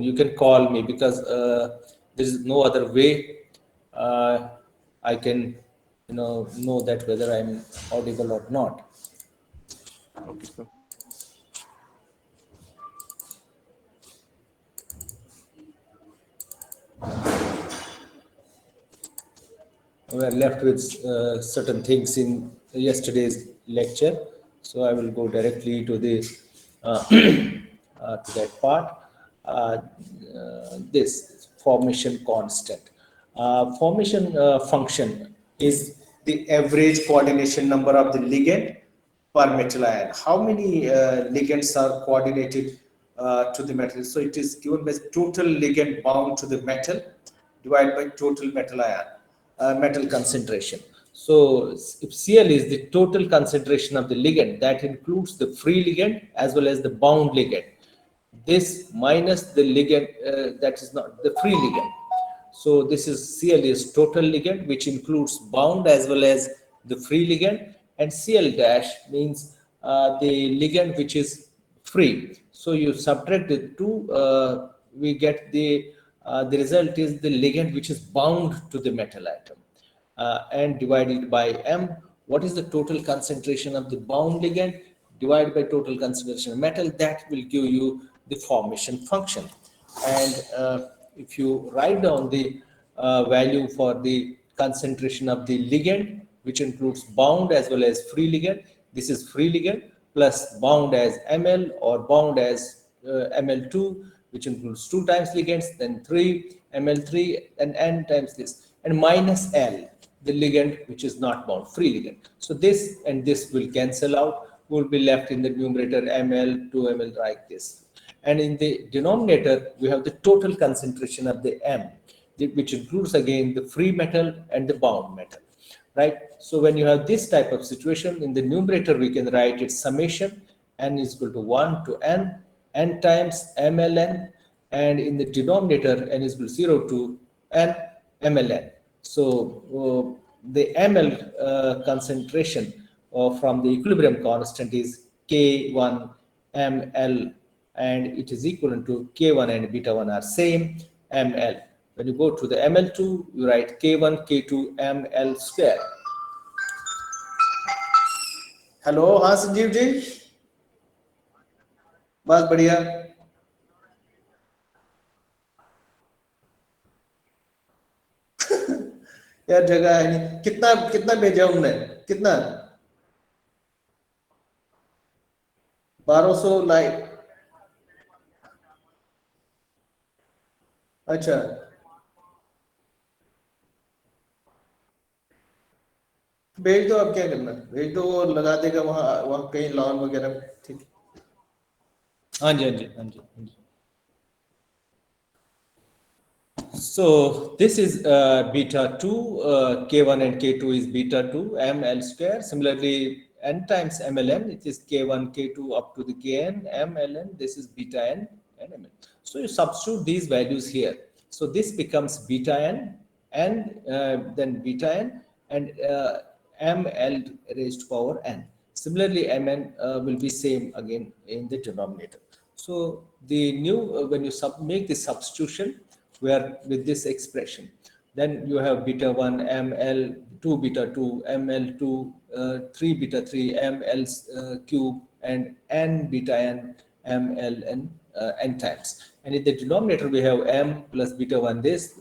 you can call me, because there is no other way I can know that whether I'm audible or not. Okay, sir. We are left with certain things in yesterday's lecture, so I will go directly to the to that part. This formation constant, formation function is the average coordination number of the ligand per metal ion. How many ligands are coordinated to the metal? So it is given by total ligand bound to the metal divided by total metal ion. Metal concentration. So if Cl is the total concentration of the ligand, that includes the free ligand as well as the bound ligand. This minus the ligand that is not the free ligand. So this is Cl is total ligand, which includes bound as well as the free ligand, and Cl dash means the ligand which is free. So you subtract the two, we get the result is the ligand which is bound to the metal atom, and divided by m. What is the total concentration of the bound ligand divided by total concentration of metal? That will give you the formation function. And if you write down the value for the concentration of the ligand, which includes bound as well as free ligand, this is free ligand plus bound as ml or bound as ml2, which includes 2 times ligands, then 3 ml3 and n times this, and minus l, the ligand which is not bound, free ligand. So this and this will cancel out, will be left in the numerator ml, 2ml, like this. And in the denominator, we have the total concentration of the M, which includes again the free metal and the bound metal, right? So when you have this type of situation, in the numerator, we can write it summation n is equal to 1 to n times mln, and in the denominator, n is equal to 0 to n mln. So the ml concentration from the equilibrium constant is K1 ml, and it is equivalent to K1 and beta 1 are same, ml. When you go to the ml2, you write K1 K2 ml square. Hello, हाँ संजीव जी, बस बढ़िया। यार जगह है नहीं, कितना कितना भेजा उनने, कितना 1200 लाइक, अच्छा भेज दो, अब क्या करना, भेज दो, वो लगा देगा वहाँ कहीं लॉन वगैरह, ठीक। हाँ जी हाँ जी हाँ जी हाँ जी। So this is beta 2, K1 and K2 is beta 2 ml square. Similarly, n times mln, it is K1 K2 up to the Kn mln. This is beta n and ml. So you substitute these values here. So this becomes beta n and then beta n and ml raised to power n. Similarly, mn will be same again in the denominator. So the new when you make the substitution, where with this expression, then you have beta 1 ml, 2 beta 2 ml 2, 3 beta 3 ml cube, and n beta n ml n times. And in the denominator, we have m plus beta 1 this.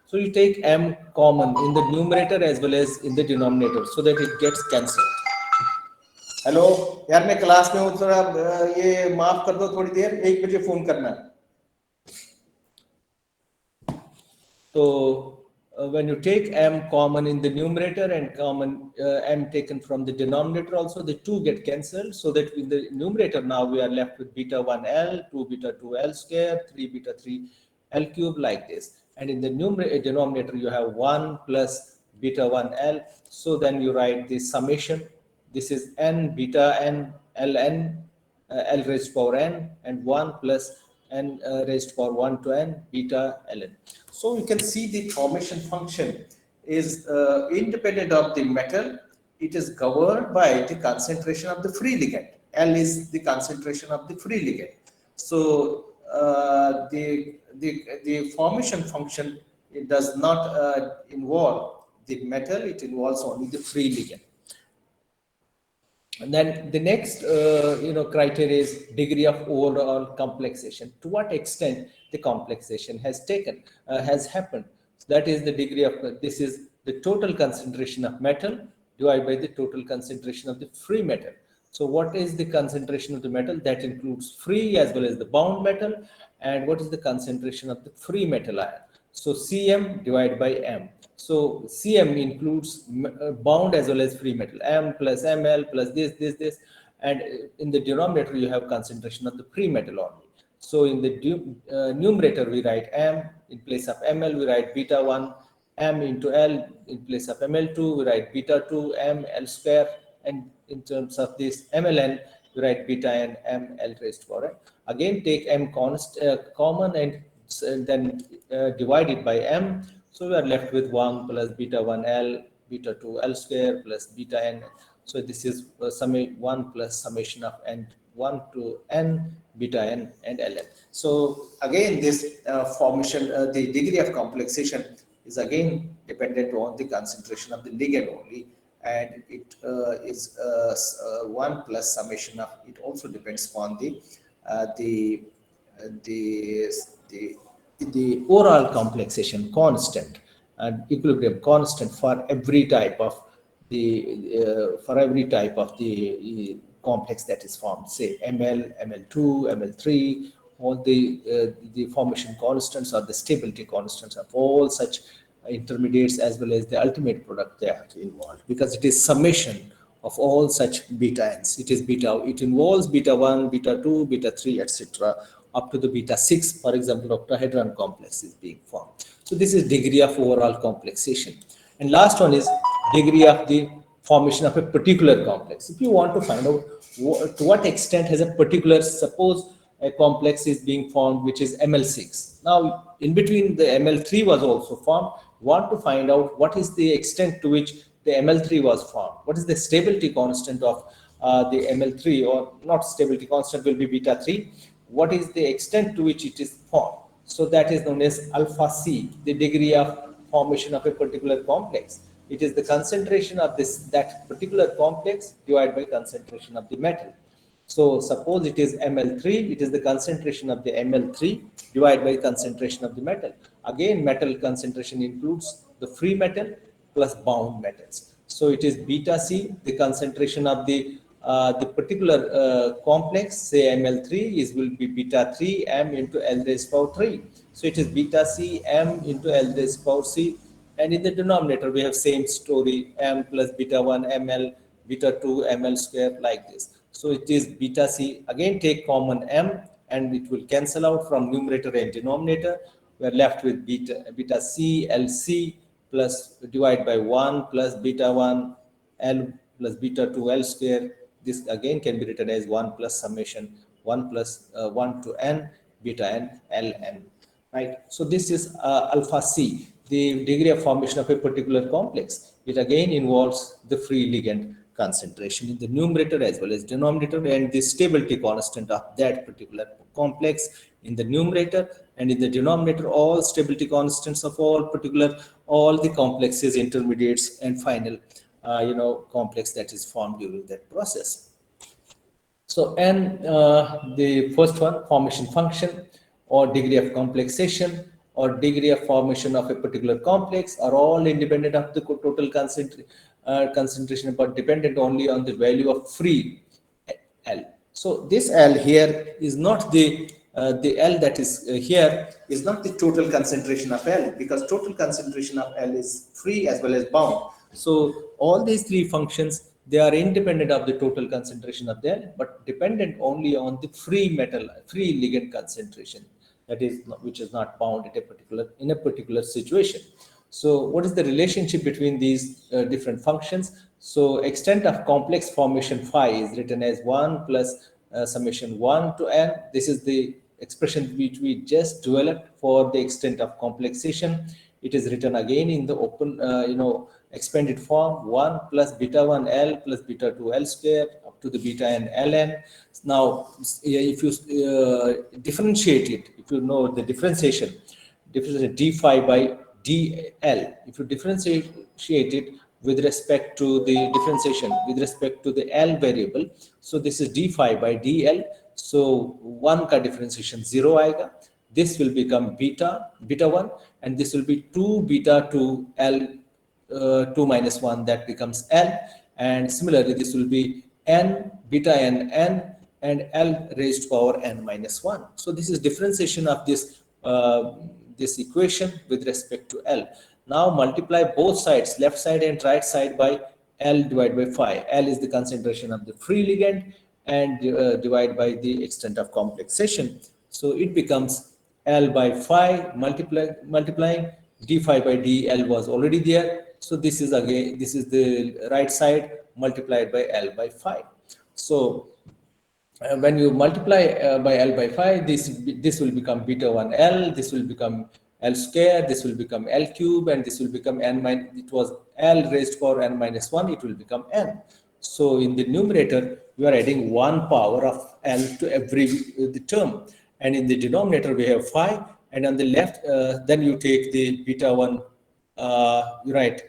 So you take m common in the numerator as well as in the denominator, so that it gets cancelled. Hello यार, मैं class में हूँ, थोड़ा ये माफ कर दो, थोड़ी देर, 1 बजे फोन करना। So when you take m common in the numerator and common m taken from the denominator also, the two get cancelled, so that in the numerator now we are left with beta 1l, 2 beta 2l square, 3 beta 3l cube, like this. And in the denominator you have 1 plus beta 1l, so then you write the summation. This is n beta n ln l raised to power n, and 1 plus n raised to power 1 to n beta ln. So you can see the formation function is independent of the metal. It is governed by the concentration of the free ligand. L is the concentration of the free ligand. So the formation function, it does not involve the metal, it involves only the free ligand. And then the next, criteria is degree of overall complexation. To what extent the complexation has happened. So that is the degree of, this is the total concentration of metal divided by the total concentration of the free metal. So what is the concentration of the metal? That includes free as well as the bound metal. And what is the concentration of the free metal ion? So Cm divided by M. So Cm includes bound as well as free metal, M plus Ml plus this, and in the denominator you have concentration of the free metal only. So in the numerator we write M, in place of Ml we write beta 1, M into L, in place of Ml2 we write beta 2, M L square, and in terms of this MLN we write beta n M L raised to power n. Again take M common and then divide it by M. So we are left with 1 plus beta 1 L, beta 2 L square plus beta n. So this is 1 plus summation of n 1 to n beta n and ln. So again this formation, the degree of complexation is again dependent on the concentration of the ligand only, and it is 1 plus summation of, it also depends upon the overall complexation constant and equilibrium constant for every type of the complex that is formed, say Ml, Ml2, Ml3, all the formation constants or the stability constants of all such intermediates as well as the ultimate product they are involved, because it is summation of all such beta n's. It involves beta 1, beta 2, beta 3, etc. up to the beta 6, for example, octahedron complex is being formed. So this is degree of overall complexation. And last one is degree of the formation of a particular complex. If you want to find out to what extent has a particular, suppose a complex is being formed which is ML6. Now in between the ML3 was also formed, want to find out what is the extent to which the ML3 was formed. What is the stability constant of the ML3, or not stability constant will be beta 3. What is the extent to which it is formed? So that is known as alpha C, the degree of formation of a particular complex. It is the concentration of that particular complex divided by concentration of the metal. So suppose it is Ml3, it is the concentration of the Ml3 divided by concentration of the metal. Again, metal concentration includes the free metal plus bound metals. So it is beta C, the concentration of the particular complex, say Ml3 will be beta 3 M into L raised to power 3. So it is beta C M into L raised to power C. And in the denominator, we have same story, M plus beta 1 ML, beta 2 ML square, like this. So it is beta C. Again, take common M and it will cancel out from numerator and denominator. We are left with beta C LC plus divide by 1 plus beta 1 L plus beta 2 L square. This again can be written as 1 plus summation 1 plus 1 to n beta n ln. Right. So this is alpha C, the degree of formation of a particular complex. It again involves the free ligand concentration in the numerator as well as denominator, and the stability constant of that particular complex in the numerator, and in the denominator all stability constants of all the complexes, intermediates, and final complex that is formed during that process. So, and the first one, formation function or degree of complexation or degree of formation of a particular complex are all independent of the total concentration, but dependent only on the value of free L. So this L here is not the L that is here is not the total concentration of L, because total concentration of L is free as well as bound. So all these three functions, they are independent of the total concentration of the L, but dependent only on the free ligand concentration, that is, which is not bound in a particular situation. So what is the relationship between these different functions? So extent of complex formation phi is written as 1 plus summation 1 to n. This is the expression which we just developed for the extent of complexation. It is written again in the open expanded form 1 plus beta 1 L plus beta 2 L square up to the beta n ln. Now, if you differentiate it, if you know the differentiation d phi by dl, if you differentiate it with respect to the differentiation with respect to the L variable, so this is d phi by dl. So 1 ka differentiation 0 aega. This will become beta 1, and this will be 2 beta 2 L 2 minus 1, that becomes L. And similarly, this will be n beta n n and L raised to power n minus 1. So this is differentiation of this equation with respect to L. Now multiply both sides, left side and right side, by L divided by phi. L is the concentration of the free ligand, and divide by the extent of complexation. So it becomes L by phi multiplying d phi by dl was already there. So this is the right side multiplied by L by phi. So when you multiply by L by phi, this will become beta 1 L, this will become L square, this will become L cube, and this will become n minus, it was L raised to power n minus 1, it will become n. So in the numerator, you are adding 1 power of L to every the term, and in the denominator we have phi, and on the left then you take the beta 1, you write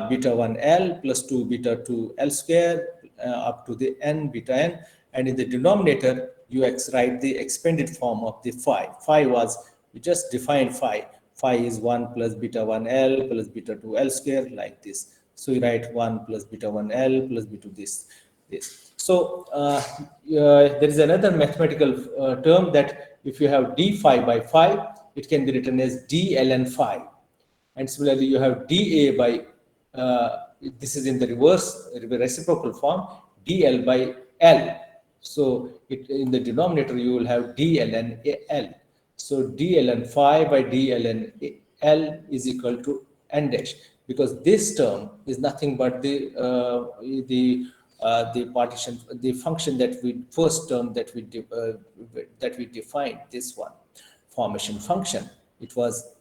beta 1 L plus 2 beta 2 L square up to the n beta n, and in the denominator you write the expanded form of the phi. Phi was, we just defined phi. Phi is 1 plus beta 1 L plus beta 2 L square, like this. So you write 1 plus beta 1 L plus beta this. So there is another mathematical term that if you have d phi by phi, it can be written as d ln phi. And similarly, you have dA by, this is in the reverse, reciprocal form, dL by L. So in the denominator, you will have d ln L. So d ln phi by d ln L is equal to n dash, because this term is nothing but the partition, the function that we, first term that we defined, this one, formation function. It was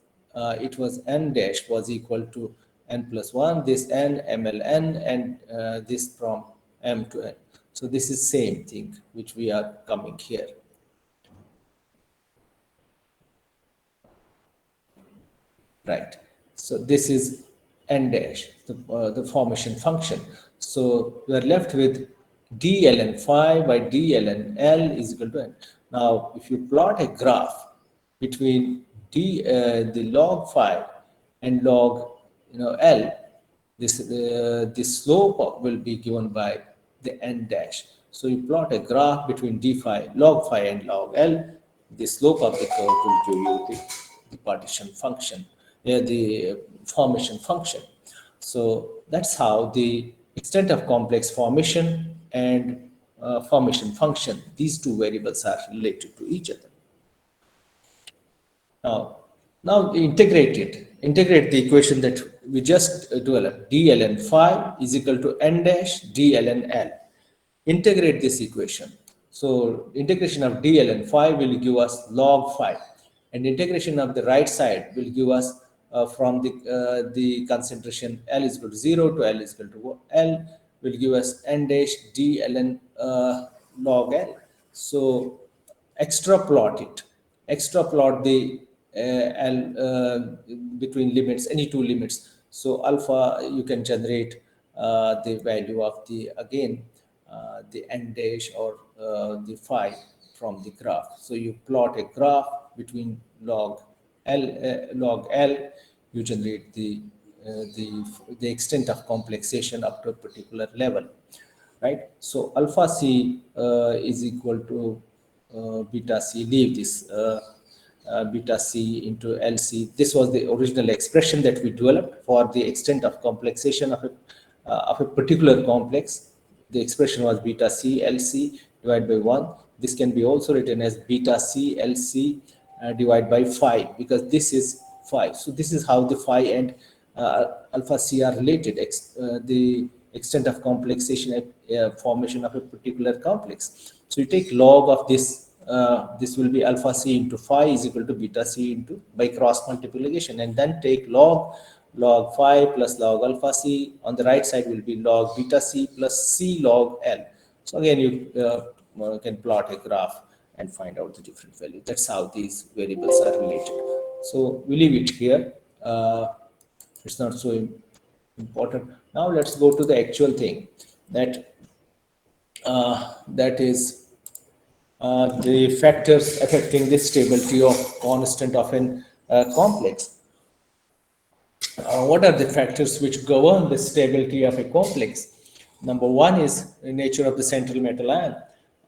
n dash was equal to n plus 1, this n mln, and this from m to n. So this is same thing which we are coming here. Right. So this is n dash, the formation function. So we are left with d ln phi by d ln L is equal to n. Now, if you plot a graph between the log phi and log L, this slope will be given by the n dash. So you plot a graph between log phi and log L. The slope of the curve will give you the partition function, the formation function. So that's how the extent of complex formation and formation function, these two variables are related to each other. Now integrate the equation that we just developed. D ln phi is equal to n dash d ln L. Integrate this equation. So integration of d ln phi will give us log phi, and integration of the right side will give us from the concentration L is equal to 0 to L is equal to L, will give us n dash d ln log L. So extrapolate the L between limits, any two limits. So alpha, you can generate the value of the, again, the n dash or the phi from the graph. So you plot a graph between log L, you generate the extent of complexation up to a particular level, right? So alpha c is equal to beta c. Leave this beta c into LC. This was the original expression that we developed for the extent of complexation of a particular complex. The expression was beta c LC divided by 1. This can be also written as beta c LC divided by phi, because this is phi. So this is how the phi and alpha c are related. The extent of complexation, formation of a particular complex. So you take log of this. This will be alpha c into phi is equal to beta c into, by cross multiplication, and then take log log phi plus log alpha c. On the right side will be log beta c plus c log L. So again, you can plot a graph and find out the different values. That's how these variables are related. So we leave it here. It's not so important. Now let's go to the actual thing that is the factors affecting the stability of constant of an complex. What are the factors which govern the stability of a complex? Number one is the nature of the central metal ion.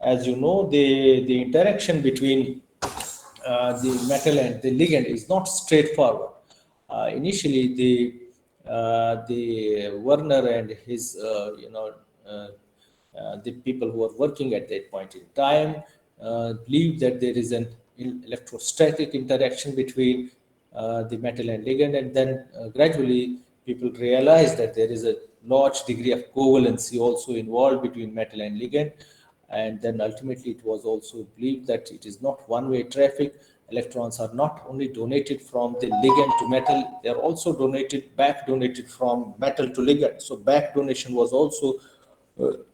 As you know, the interaction between the metal and the ligand is not straightforward. Initially, the Werner and his the people who are working at that point in time believe that there is an electrostatic interaction between the metal and ligand, and then gradually people realize that there is a large degree of covalency also involved between metal and ligand, and then ultimately it was also believed that it is not one-way traffic. Electrons are not only donated from the ligand to metal, they are also donated from metal to ligand. So back donation was also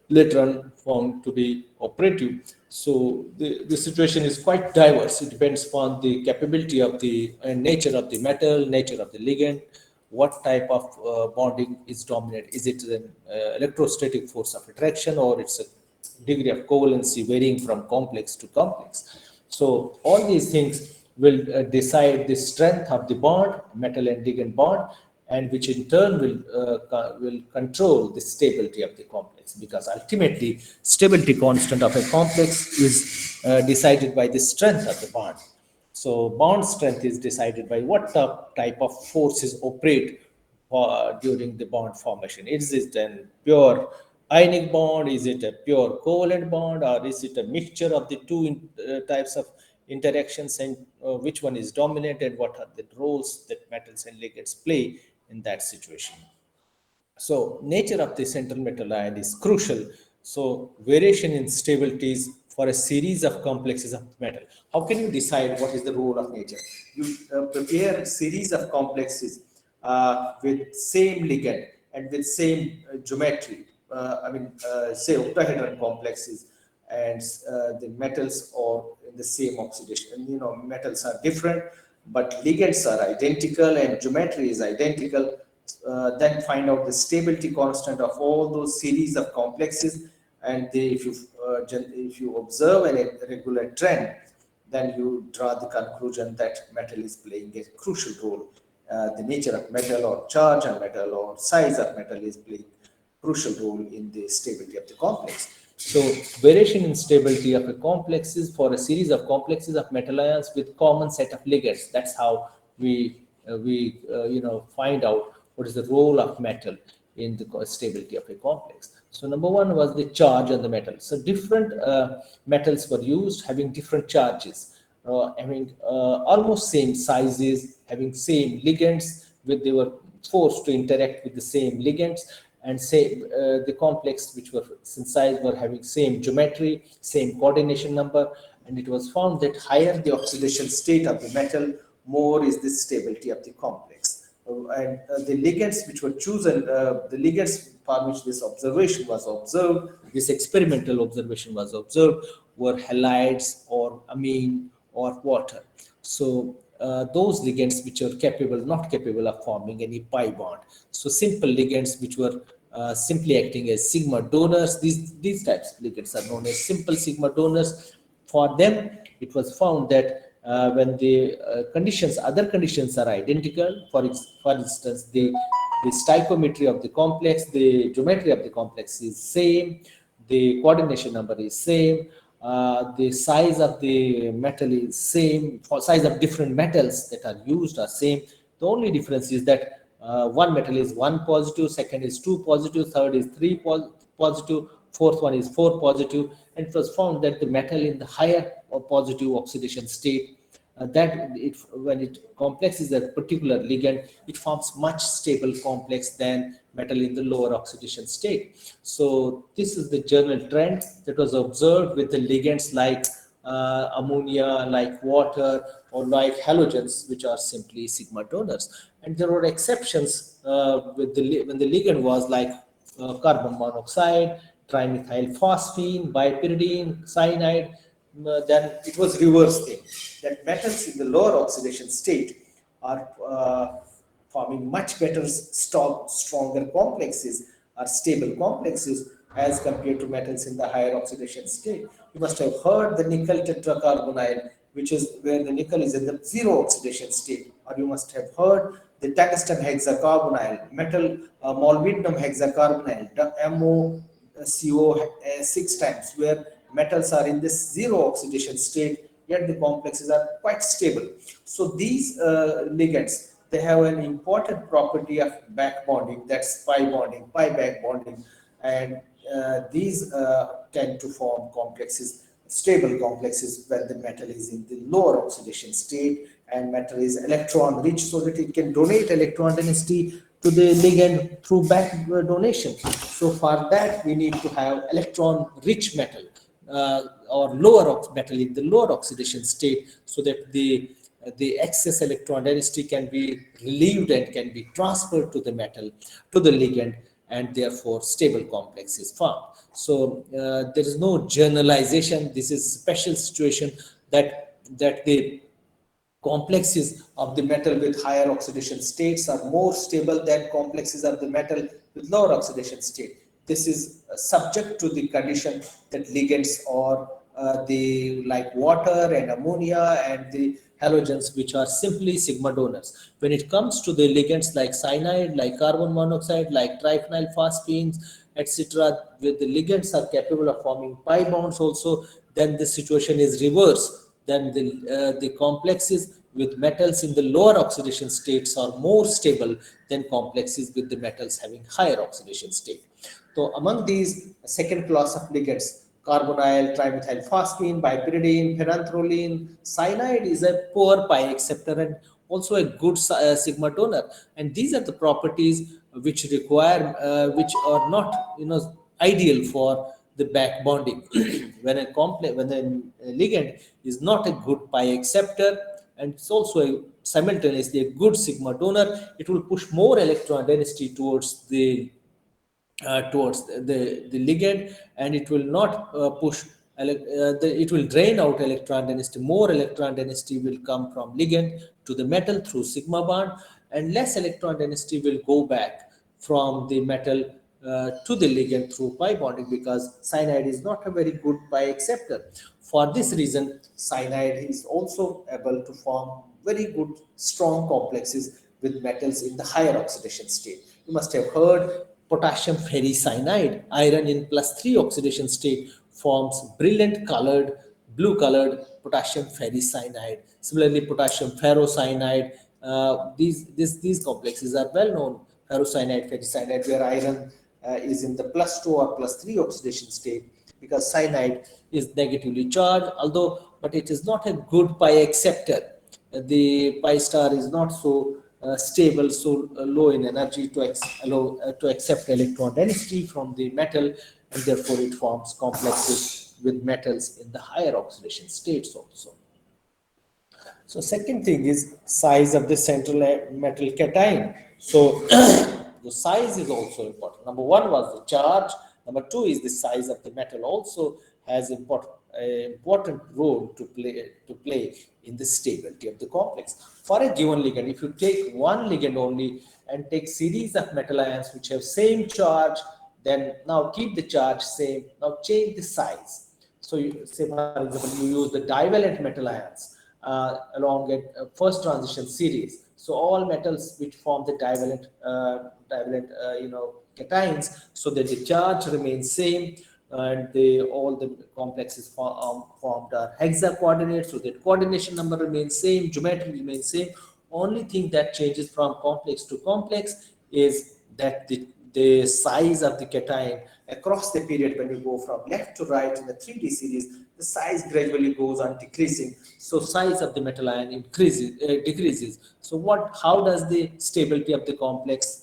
later on found to be operative. So the situation is quite diverse. It depends upon the capability of the nature of the metal, nature of the ligand, what type of bonding is dominant. Is it an electrostatic force of attraction, or it's a degree of covalency varying from complex to complex? So all these things will decide the strength of the bond, metal and ligand bond, and which in turn will control the stability of the complex, because ultimately stability constant of a complex is decided by the strength of the bond. So bond strength is decided by what type of forces operate during the bond formation. Is it a pure ionic bond? Is it a pure covalent bond? Or is it a mixture of the two types of interactions, and which one is dominant, and what are the roles that metals and ligands play in that situation? So nature of the central metal ion is crucial. So variation in stabilities for a series of complexes of metal. How can you decide what is the role of nature? You prepare a series of complexes with same ligand and with same geometry. Say octahedron complexes, and the metals are in the same oxidation. And, metals are different, but ligands are identical and geometry is identical. Then find out the stability constant of all those series of complexes, and if you observe a regular trend, then you draw the conclusion that metal is playing a crucial role. The nature of metal, or charge on metal, or size of metal is playing crucial role in the stability of the complex. So variation in stability of a complex is for a series of complexes of metal ions with common set of ligands. That's how we find out what is the role of metal in the stability of a complex. So number one was the charge on the metal. So different metals were used having different charges, having almost same sizes, having same ligands, they were forced to interact with the same ligands, and say the complex which were synthesized were having same geometry, same coordination number, and it was found that higher the oxidation state of the metal, more is the stability of the complex. And the ligands which were chosen, the ligands for which this observation was observed, this experimental observation was observed, were halides or amine or water. So those ligands which are not capable of forming any pi bond. So simple ligands which were simply acting as sigma donors, these types of ligands are known as simple sigma donors. For them, it was found that when the other conditions are identical, for instance, the stoichiometry of the complex, the geometry of the complex is same, the coordination number is same, the size of the metal is same, for size of different metals that are used are same. The only difference is that one metal is 1 positive, second is 2 positive, third is 3 positive, fourth one is 4 positive, and it was found that the metal in the higher or positive oxidation state, when it complexes a particular ligand, it forms much stable complex than metal in the lower oxidation state. So this is the general trend that was observed with the ligands like ammonia, like water, or like halogens, which are simply sigma donors. And there were exceptions when the ligand was like carbon monoxide, trimethyl phosphine, bipyridine, cyanide. Then it was reverse thing, that metals in the lower oxidation state are forming much better, stronger complexes, or stable complexes, as compared to metals in the higher oxidation state. You must have heard the nickel tetracarbonyl, which is where the nickel is in the zero oxidation state, or you must have heard the tungsten hexacarbonyl, metal molybdenum hexacarbonyl, the MoCO 6 times, where metals are in this zero oxidation state, yet the complexes are quite stable. So these ligands, they have an important property of back bonding, that's pi bonding, pi back bonding, and these tend to form complexes, stable complexes, when the metal is in the lower oxidation state and metal is electron rich, so that it can donate electron density to the ligand through back donation. So for that, we need to have electron rich metal, or metal in the lower oxidation state, so that the excess electron density can be relieved and can be transferred to the metal, to the ligand, and therefore stable complex is formed. So there is no generalization. This is special situation that the complexes of the metal with higher oxidation states are more stable than complexes of the metal with lower oxidation state. This is subject to the condition that ligands or the like water and ammonia and the halogens, which are simply sigma donors. When it comes to the ligands like cyanide, like carbon monoxide, like triphenyl phosphines, etc., where the ligands are capable of forming pi bonds also, then the situation is reverse. Then the complexes with metals in the lower oxidation states are more stable than complexes with the metals having higher oxidation state. So among these second class of ligands, carbonyl, trimethyl phosphine, bipyridine, phenanthrolene, cyanide is a poor pi acceptor and also a good sigma donor. And these are the properties which require, which are not, ideal for the back bonding. When a ligand is not a good pi acceptor, and it's also simultaneously a good sigma donor, it will push more electron density towards the ligand, and it will not it will drain out electron density. More electron density will come from ligand to the metal through sigma bond, and less electron density will go back from the metal to the ligand through pi bonding, because cyanide is not a very good pi acceptor. For this reason, cyanide is also able to form very good strong complexes with metals in the higher oxidation state. You must have heard potassium ferricyanide, iron in +3 oxidation state, forms brilliant colored, blue colored potassium ferricyanide. Similarly, potassium ferrocyanide, these complexes are well known. Ferrocyanide, ferricyanide, where iron is in the +2 or +3 oxidation state, because cyanide is negatively charged, but it is not a good pi acceptor. The pi star is not so stable, so low in energy to to accept electron density from the metal, and therefore it forms complexes with metals in the higher oxidation states also. So second thing is size of the central metal cation. So the size is also important. Number one was the charge. Number two is the size of the metal also has important role to play in the stability of the complex. For a given ligand, if you take one ligand only and take series of metal ions which have same charge, then now keep the charge same. Now change the size. So you say, for example, you use the divalent metal ions along a first transition series. So all metals which form the cations, so that the charge remains same, and all the complexes formed are hexa coordinates, so that coordination number remains same, geometry remains same. Only thing that changes from complex to complex is that the size of the cation across the period, when you go from left to right in the 3D series, the size gradually goes on decreasing. So size of the metal ion decreases. So how does the stability of the complex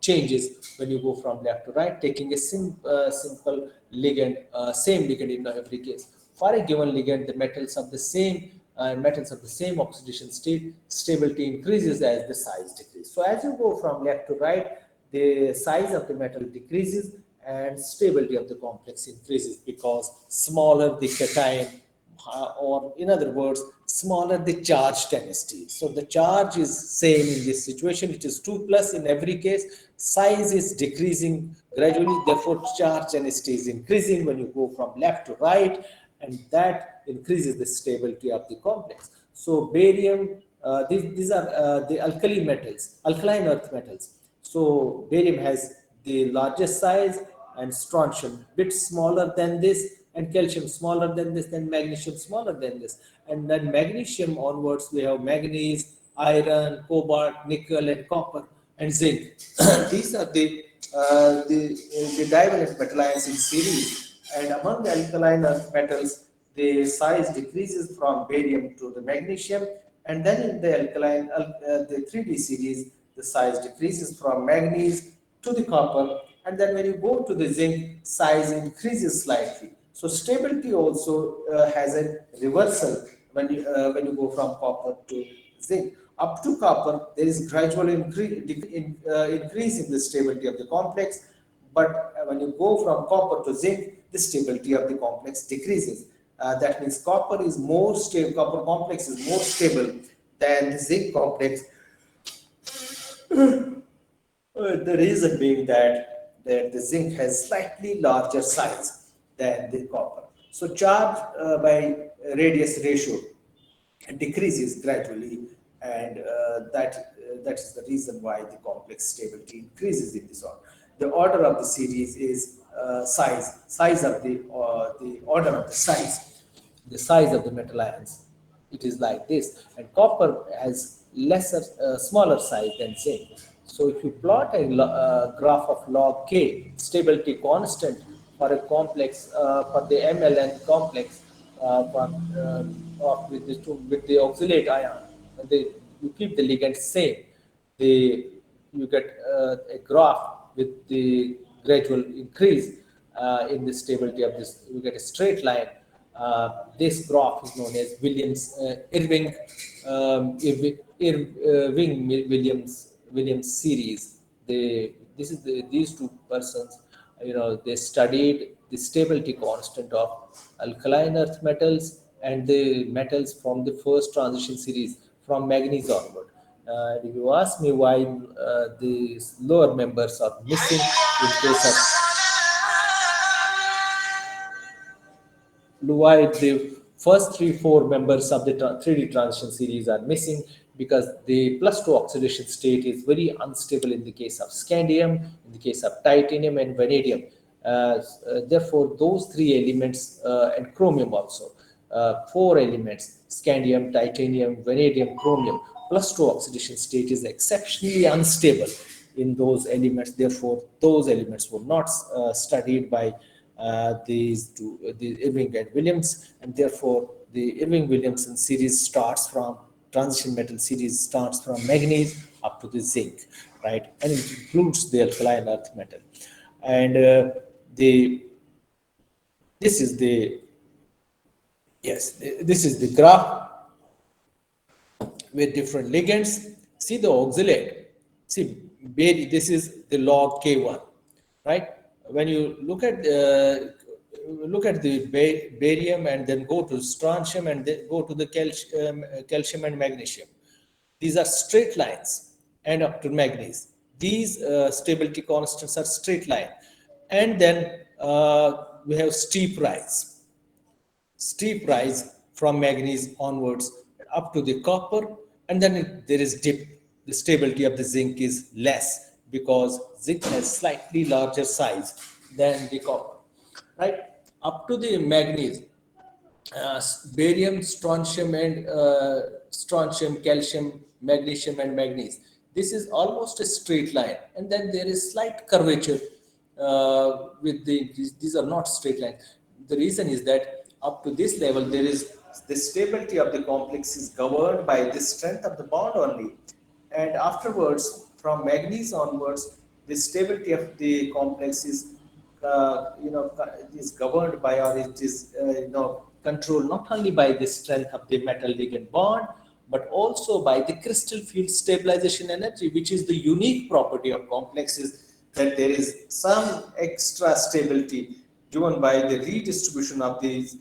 changes when you go from left to right, taking a simple ligand, same ligand in every case? For a given ligand, the metals of the same oxidation state, stability increases as the size decreases. So as you go from left to right, the size of the metal decreases and stability of the complex increases, because smaller the cation, or in other words, smaller the charge density. So the charge is same in this situation, it is 2 plus in every case. Size is decreasing gradually, therefore charge density is increasing when you go from left to right, and that increases the stability of the complex. So barium, these are the alkaline earth metals. So barium has the largest size, and strontium bit smaller than this, and calcium smaller than this, then magnesium smaller than this. And then magnesium onwards, we have manganese, iron, cobalt, nickel, and copper, and zinc. These are the divalent metal ions in series. And among the alkaline earth metals, the size decreases from barium to the magnesium, and then in the the 3D series, the size decreases from manganese to the copper, and then when you go to the zinc, size increases slightly. So stability also has a reversal when you go from copper to zinc. Up to copper, there is gradual increase in the stability of the complex, but when you go from copper to zinc, the stability of the complex decreases. That means copper is more stable. Copper complex is more stable than the zinc complex. The reason being that the zinc has slightly larger size than the copper. So charge by radius ratio decreases gradually, and that is the reason why the complex stability increases in this order. The order of the series is size of the order of the size of the metal ions. It is like this, and copper has smaller size than zinc. So if you plot a graph of log K, stability constant for a complex, for the MLN complex, with the oxalate ion, and you keep the ligand same, you get a graph with the gradual increase in the stability of this. You get a straight line. This graph is known as Williams series. These two persons, they studied the stability constant of alkaline earth metals and the metals from the first transition series from manganese onward. If you ask me why these lower members are missing in case of why the first 3-4 members of the 3D transition series are missing, because the plus 2 oxidation state is very unstable in the case of scandium, in the case of titanium and vanadium. Therefore, those three elements and chromium also, 4 elements, scandium, titanium, vanadium, chromium, plus 2 oxidation state is exceptionally unstable in those elements. Therefore, those elements were not studied by the Irving and Williams, and therefore the Irving Williamson series starts from transition metal series starts from manganese up to the zinc, right? And it includes the alkaline earth metal. And the this is the this is the graph with different ligands. See the oxalate. See, this is the log K1, right? When you look at the barium and then go to strontium and then go to the calcium and magnesium, these are straight lines, and up to manganese. These stability constants are straight line, and then we have steep rise from manganese onwards up to the copper, and then there is dip. The stability of the zinc is less because zinc has slightly larger size than the copper, right? Up to the manganese, barium, strontium, calcium, magnesium, and manganese. This is almost a straight line, and then there is slight curvature with these are not straight lines. The reason is that up to this level, there is the stability of the complex is governed by the strength of the bond only, and afterwards, from manganese onwards, the stability of the complex is is governed by, or it is controlled not only by the strength of the metal ligand bond, but also by the crystal field stabilization energy, which is the unique property of complexes, that there is some extra stability given by the redistribution of these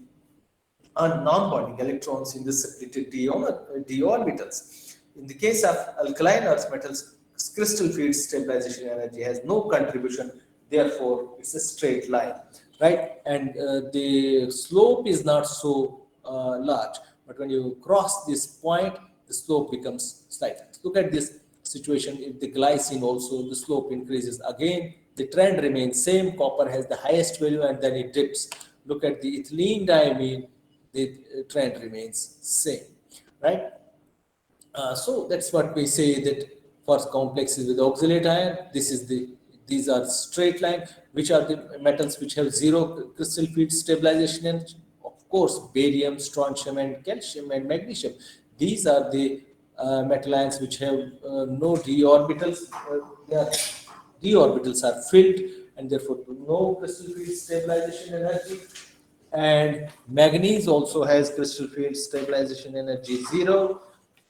non-bonding electrons in the separated d orbitals. In the case of alkaline earth metals, crystal field stabilization energy has no contribution, therefore it's a straight line, right? And the slope is not so large, but when you cross this point, the slope becomes slightly. Look at this situation. If the glycine also, the slope increases again, the trend remains same. Copper has the highest value and then it dips. Look at the ethylene diamine, the trend remains same, right? So that's what we say, that for complexes with oxalate ion, these are straight line. Which are the metals which have zero crystal field stabilization energy? Of course, barium, strontium, and calcium and magnesium. These are the metal ions which have no d orbitals. Their d orbitals are filled, and therefore no crystal field stabilization energy. And manganese also has crystal field stabilization energy 0,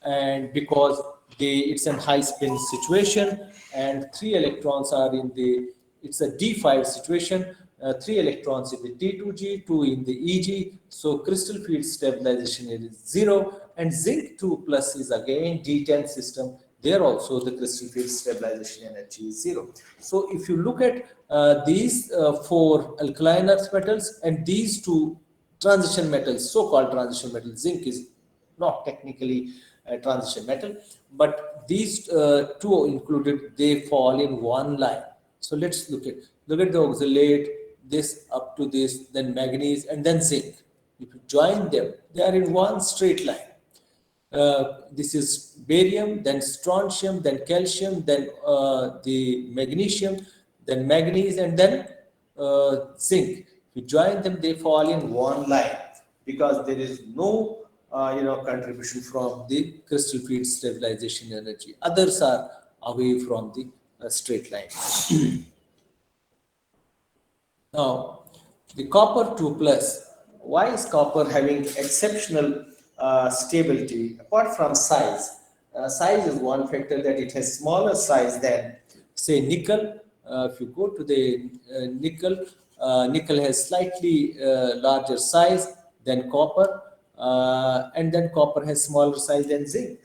and because it's a high spin situation and 3 electrons are in the, it's a d5 situation, 3 electrons in the t2g, 2 in the eg, so crystal field stabilization is 0. And zinc 2 plus is again d10 system, there also the crystal field stabilization energy is 0. So if you look at these 4 alkaline earth metals and these 2 transition metals, so-called transition metals, zinc is not technically a transition metal, but these 2 included, they fall in one line. So let's look at the oxalate, this up to this, then manganese, and then zinc. If you join them, they are in one straight line. This is barium, then strontium, then calcium, then the magnesium, then manganese, and then zinc. If you join them, they fall in one line because there is no contribution from the crystal field stabilization energy. Others are away from the straight line. Now, the copper 2 plus. Why is copper having exceptional stability apart from size? Size is one factor, that it has smaller size than, say, nickel. If you go to the nickel, nickel has slightly larger size than copper, and then copper has smaller size than zinc.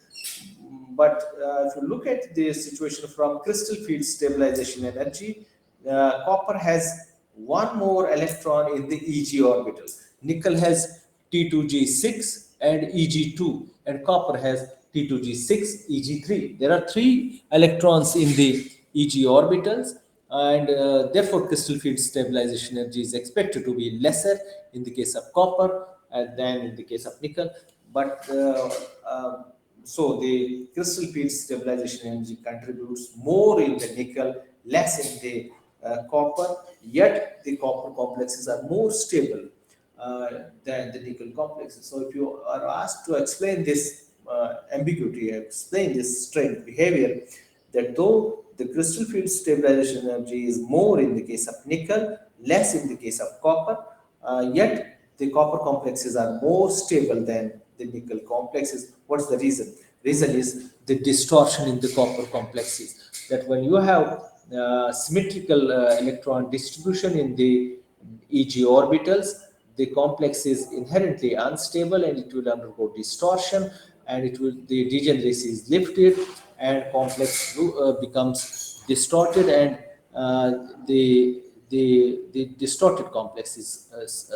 But if you look at the situation from crystal field stabilization energy, copper has one more electron in the Eg orbital. Nickel has T2G6 and Eg2, and copper has T2G6, Eg3. There are 3 electrons in the Eg orbitals, and therefore crystal field stabilization energy is expected to be lesser in the case of copper than in the case of nickel. But so the crystal field stabilization energy contributes more in the nickel, less in the copper, yet the copper complexes are more stable than the nickel complexes. So if you are asked to explain this ambiguity, explain this strange behavior, that though the crystal field stabilization energy is more in the case of nickel, less in the case of copper, yet the copper complexes are more stable than the nickel complexes. What's the reason? Reason is the distortion in the copper complexes. That when you have symmetrical electron distribution in the Eg orbitals, the complex is inherently unstable and it will undergo distortion, and the degeneracy is lifted and complex becomes distorted, and the distorted complex is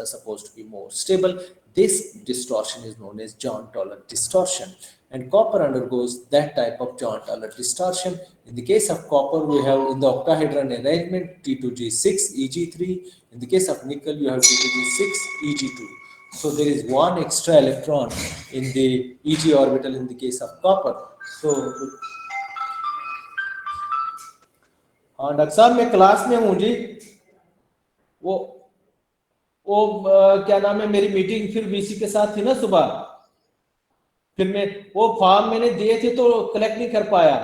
supposed to be more stable. This distortion is known as John-Toller distortion, and copper undergoes that type of John-Toller distortion. In the case of copper, we have in the octahedron arrangement T2G6, Eg3. In the case of nickel, you have T2G6, Eg2. So there is one extra electron in the Eg orbital in the case of copper. So हाँ doctor साहब, मैं class में हूँ जी। वो क्या नाम है, मेरी मीटिंग फिर वीसी के साथ थी ना सुबह, फिर मैं वो फॉर्म मैंने दिए थे तो कलेक्ट नहीं कर पाया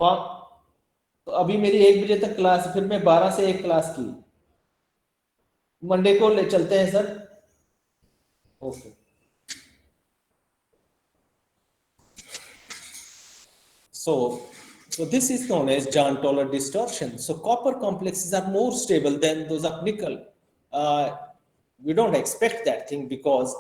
फॉर्म। तो अभी मेरी 1 बजे तक क्लास, फिर मैं 12 से 1 क्लास की। मंडे को ले चलते हैं sir. Okay. So this is known as Jahn-Toller distortion. So copper complexes are more stable than those of nickel. We don't expect that thing because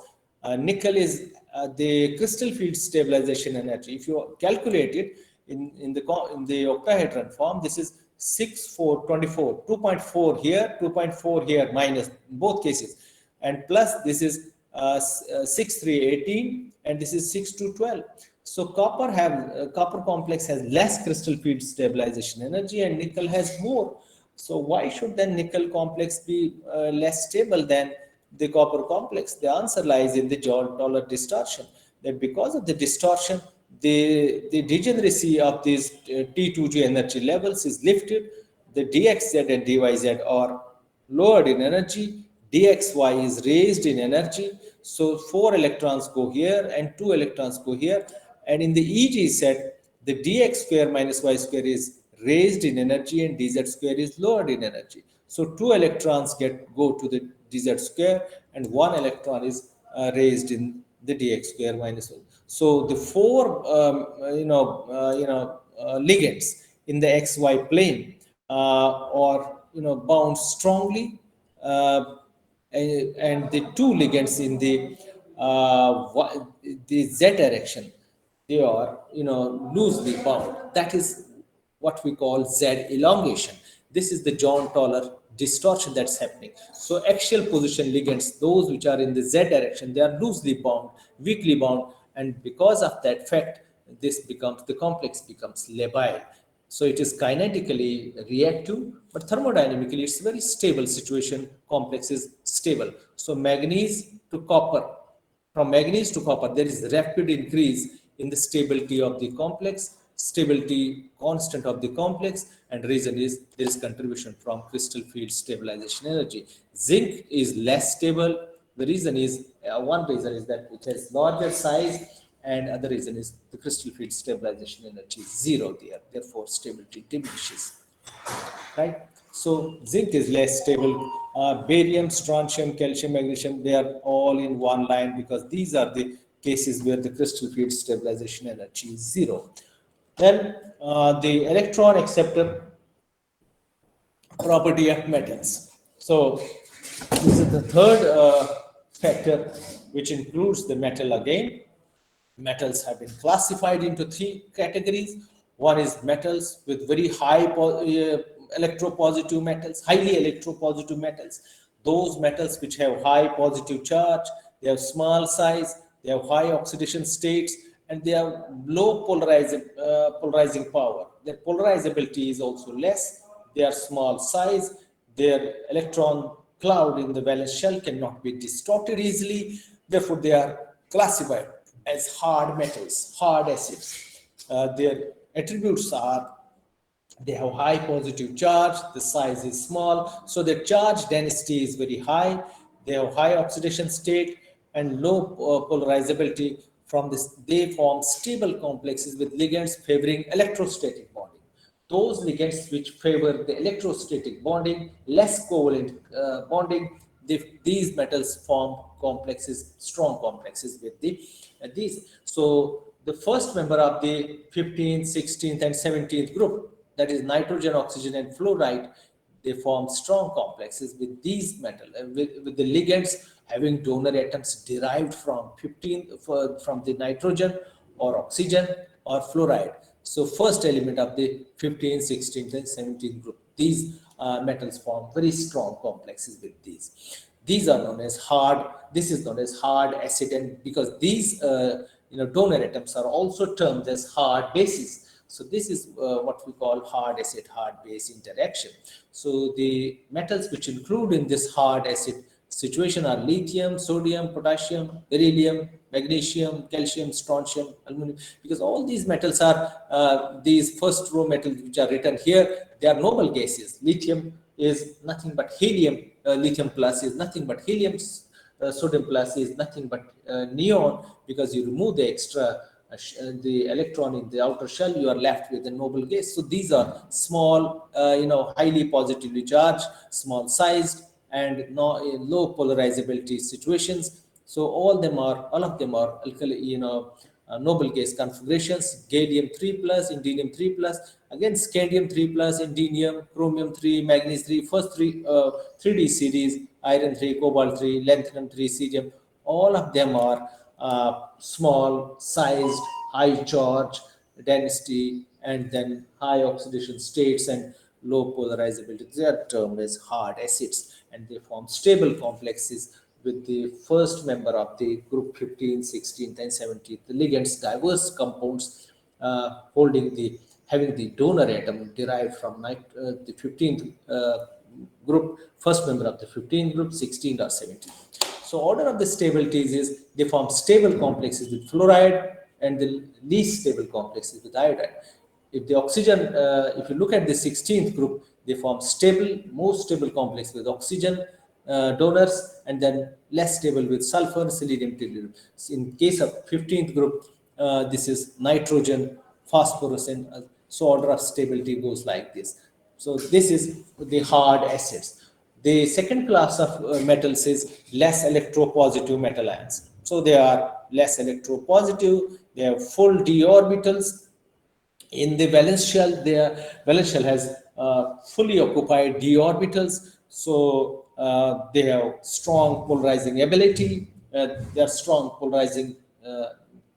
nickel is the crystal field stabilization energy. If you calculate it in the octahedron form, this is 6, 4, 24, 2.4 here, 2.4 here, minus in both cases, and plus this is 6, 3, 18, and this is 6, 2, 12. So copper complex has less crystal field stabilization energy, and nickel has more. So why should then nickel complex be less stable than the copper complex? The answer lies in the Jahn-Toller distortion. That because of the distortion, the degeneracy of these T2G energy levels is lifted. The dxz and dyz are lowered in energy. Dxy is raised in energy. So 4 electrons go here and 2 electrons go here. And in the EG set, the dx square minus y square is raised in energy and dz square is lowered in energy. So 2 electrons go to the dz square and 1 electron is raised in the dx square minus 1. So the 4 ligands in the xy plane are bound strongly, and the 2 ligands in the z direction, they are loosely bound. That is what we call Z elongation. This is the Jahn-Toller distortion that's happening. So axial position ligands, those which are in the Z direction, they are loosely bound, weakly bound, and because of that fact, the complex becomes labile. So it is kinetically reactive, but thermodynamically it's a very stable situation. Complex is stable. So manganese to copper, from manganese to copper, there is rapid increase in the stability of the complex, stability constant of the complex, and reason is there is contribution from crystal field stabilization energy. Zinc is less stable. The reason is, one reason is that it has larger size, and other reason is the crystal field stabilization energy is zero there. Therefore, stability diminishes. Right? So zinc is less stable. Barium, strontium, calcium, magnesium, they are all in one line because these are the cases where the crystal field stabilization energy is zero. Then the electron acceptor property of metals. So this is the third factor which includes the metal again. Metals have been classified into 3 categories. One is metals with very high electropositive metals, highly electropositive metals. Those metals which have high positive charge, they have small size, they have high oxidation states, and they have low polarizing power. Their polarizability is also less. They are small size. Their electron cloud in the valence shell cannot be distorted easily. Therefore, they are classified as hard metals, hard acids. Their attributes are they have high positive charge, the size is small, so the charge density is very high, they have high oxidation state and low polarizability. From this, they form stable complexes with ligands favoring electrostatic bonding. Those ligands which favor the electrostatic bonding, less covalent bonding, these metals form complexes, strong complexes with these. So the first member of the 15th, 16th, and 17th group, that is nitrogen, oxygen, and fluoride, they form strong complexes with these metals, with the ligands having donor atoms derived from from the nitrogen or oxygen or fluoride. So first element of the 15th, 16th, and 17th group, these metals form very strong complexes with these. These are known as hard. This is known as hard acid, and because these donor atoms are also termed as hard bases. So this is what we call hard acid, hard base interaction. So the metals which include in this hard acid situation are lithium, sodium, potassium, beryllium, magnesium, calcium, strontium, aluminum, because all these metals are these first row metals which are written here, they are noble gases. Lithium is nothing but helium, lithium plus is nothing but helium, sodium plus is nothing but neon, because you remove the extra the electron in the outer shell, you are left with a noble gas. So these are small, highly positively charged, small sized, and low polarizability situations. So all of them are alkali, noble gas configurations: gallium 3 plus, indium 3 plus, again scandium 3 plus, indium, chromium 3, magnesium 3, first 3D series, iron 3, cobalt 3, lanthanum 3, cesium. All of them are small sized, high charge density, and then high oxidation states and low polarizability. They are termed as hard acids, and they form stable complexes with the first member of the group 15, 16, and 17. The ligands, diverse compounds holding the having the donor atom derived from the 15th group, first member of the 15th group, 16 or 17. So order of the stabilities is they form stable complexes with fluoride and the least stable complexes with iodide. If the oxygen, if you look at the 16th group, they form stable, most stable complex with oxygen donors, and then less stable with sulfur, selenium, tellurium. So in case of 15th group, this is nitrogen, phosphorus, and so order of stability goes like this. So this is the hard acids. The second class of metals is less electropositive metal ions. So they are less electropositive, they have full d orbitals. In the valence shell, the valence shell has fully occupied d orbitals, so they have strong polarizing ability. They are strong polarizing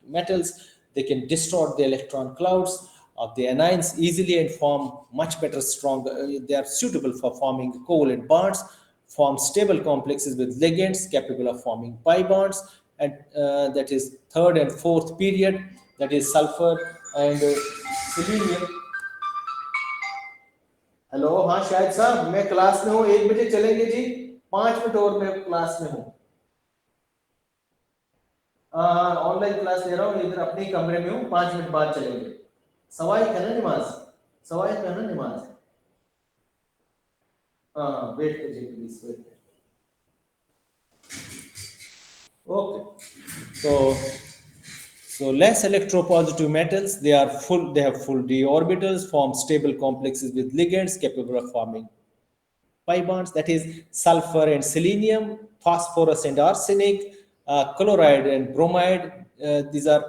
metals. They can distort the electron clouds of the anions easily and form much better, stronger. They are suitable for forming covalent bonds, form stable complexes with ligands capable of forming pi bonds, and that is third and fourth period, that is sulfur and selenium. Hello, हाँ शायद साहब, मैं class में हूँ, 1 बजे चलेंगे जी, 5 minute और मैं क्लास में हूँ। ऑनलाइन क्लास ले रहा हूँ, इधर अपने कमरे में हूँ, 5 मिनट बाद चलेंगे। सवाई है ना नमाज, सवाई है ना नमाज। हाँ, वेट कीजिए please, wait. Okay, so less electropositive metals, they have full d orbitals, form stable complexes with ligands capable of forming pi bonds, that is sulfur and selenium, phosphorus and arsenic, chloride and bromide. These are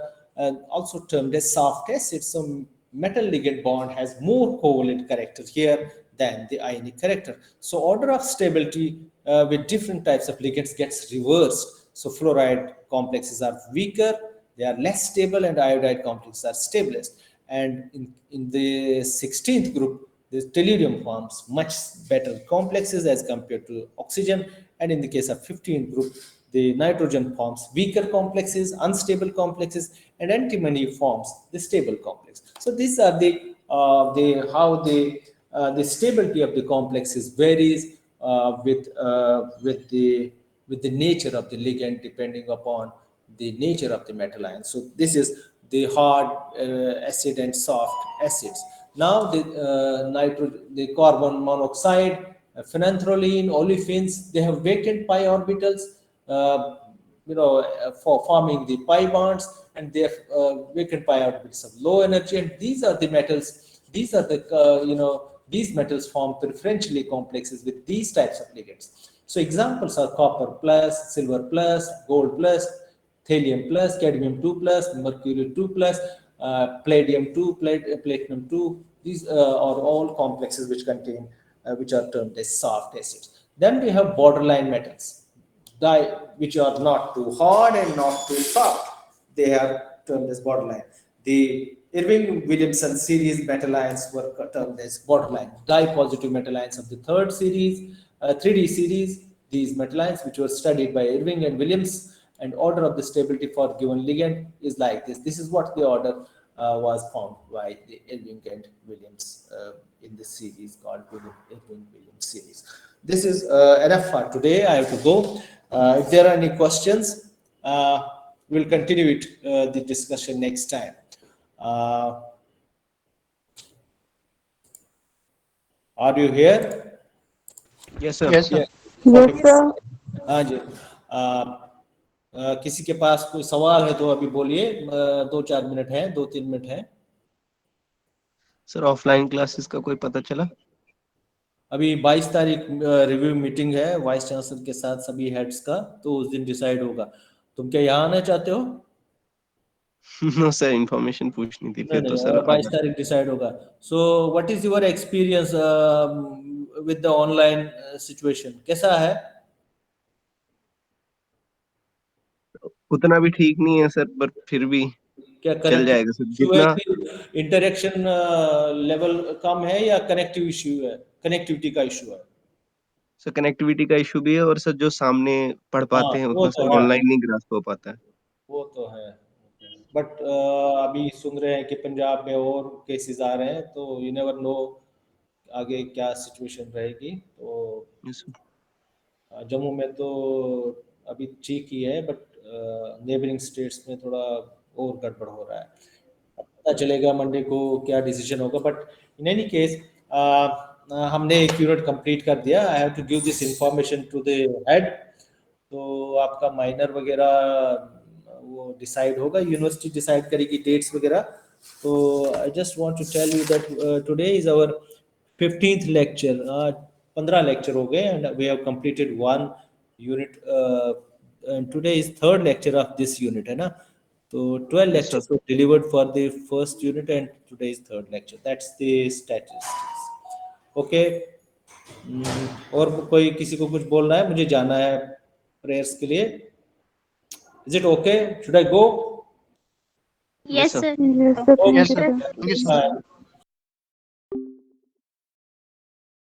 also termed as soft acids. So metal ligand bond has more covalent character here than the ionic character. So order of stability with different types of ligands gets reversed. So fluoride complexes are weaker, they are less stable, and iodide complexes are stablest. And in the 16th group, the tellurium forms much better complexes as compared to oxygen, and in the case of 15th group, the nitrogen forms weaker complexes, unstable complexes, and antimony forms the stable complex. So these are the how the stability of the complexes varies with the nature of the ligand, depending upon the nature of the metal ion. So this is the hard acid and soft acids. Now the carbon monoxide, phenanthrolene, olefins, they have vacant pi orbitals, for forming the pi bonds, and they have vacant pi orbitals of low energy. And these are the metals. These are the these metals form preferentially complexes with these types of ligands. So examples are copper plus, silver plus, gold plus, thallium plus, cadmium 2 plus, mercury 2 plus, palladium 2, platinum 2. These are all complexes which contain, which are termed as soft acids. Then we have borderline metals, which are not too hard and not too soft. They are termed as borderline. The Irving-Williamson series metal ions were termed as borderline. Dye-positive metal ions of the third series, 3D series, these metal ions which were studied by Irving and Williams, and order of the stability for given ligand is like this. This is what the order was found by the Irving and Williams in this series called Irving-Williams series. This is enough for today. I have to go. If there are any questions, we'll continue the discussion next time. Are you here? Yes, sir. Yes, sir. Yes, sir. हाँ जी. किसी के पास कोई सवाल है तो अभी बोलिए. 2-4 minute है, 2-3 मिनट है. सर ऑफलाइन क्लासेस का कोई पता चला? अभी 22 तारीख रिव्यू मीटिंग है वाइस चांसलर के साथ सभी हेड्स का, तो उस दिन डिसाइड होगा। तुम क्या यहाँ आना चाहते हो? नो सर, इन्फॉर्मेशन पूछनी थी, नहीं फिर तो नहीं, सर आ 22 जाता। तारीख डिसाइड होगा। So what is your experience with the online situation, कैसा है? उतना भी ठीक नहीं है सर, पर फिर भी क्या चल कनेक्टिविटी जाएगा सर, इशू है जितना। कि इंटरेक्शन लेवल कम है, या कनेक्टिव इशू है, कनेक्टिविटी का इशू है? सर कनेक्टिविटी का इशू भी है, और सर जो सामने पढ़ हाँ, पाते हैं वो उतना तो सर है, ऑनलाइन नहीं ग्रास्प हो पाता है। वो तो है। बट अभी सुन रहे हैं कि पंजाब में और केसेस आ रहे हैं, तो यू नेवर नो आगे क्या सिचुएशन रहेगी। तो Yes, sir. जम्मू में तो अभी ठीक ही है, बट नेबरिंग स्टेट्स में थोड़ा और गड़बड़ हो रहा है। अब पता चलेगा मंडे को क्या डिसीजन होगा। बट इन एनी केस हमने एक यूनिट कंप्लीट कर दिया। I have to give this information to the head. तो आपका माइनर वगैरह वो डिसाइड होगा, यूनिवर्सिटी डिसाइड करेगी डेट्स वगैरह। तो I just want to tell you that today is our 15th lecture. 15 lecture हो गए and we have completed one unit. Today is third lecture of this unit, है ना? तो 12 Yes, sir. lectures were delivered for the first unit and today is third lecture. That's the statistics. Okay. और कोई किसी को कुछ बोलना है? मुझे जाना है प्रेयर्स के लिए। Is it okay? Should I go? Yes, Yes, sir. sir. Yes, sir. Okay. Thank Yes, you, sir. sir. Thank you, sir. Bye.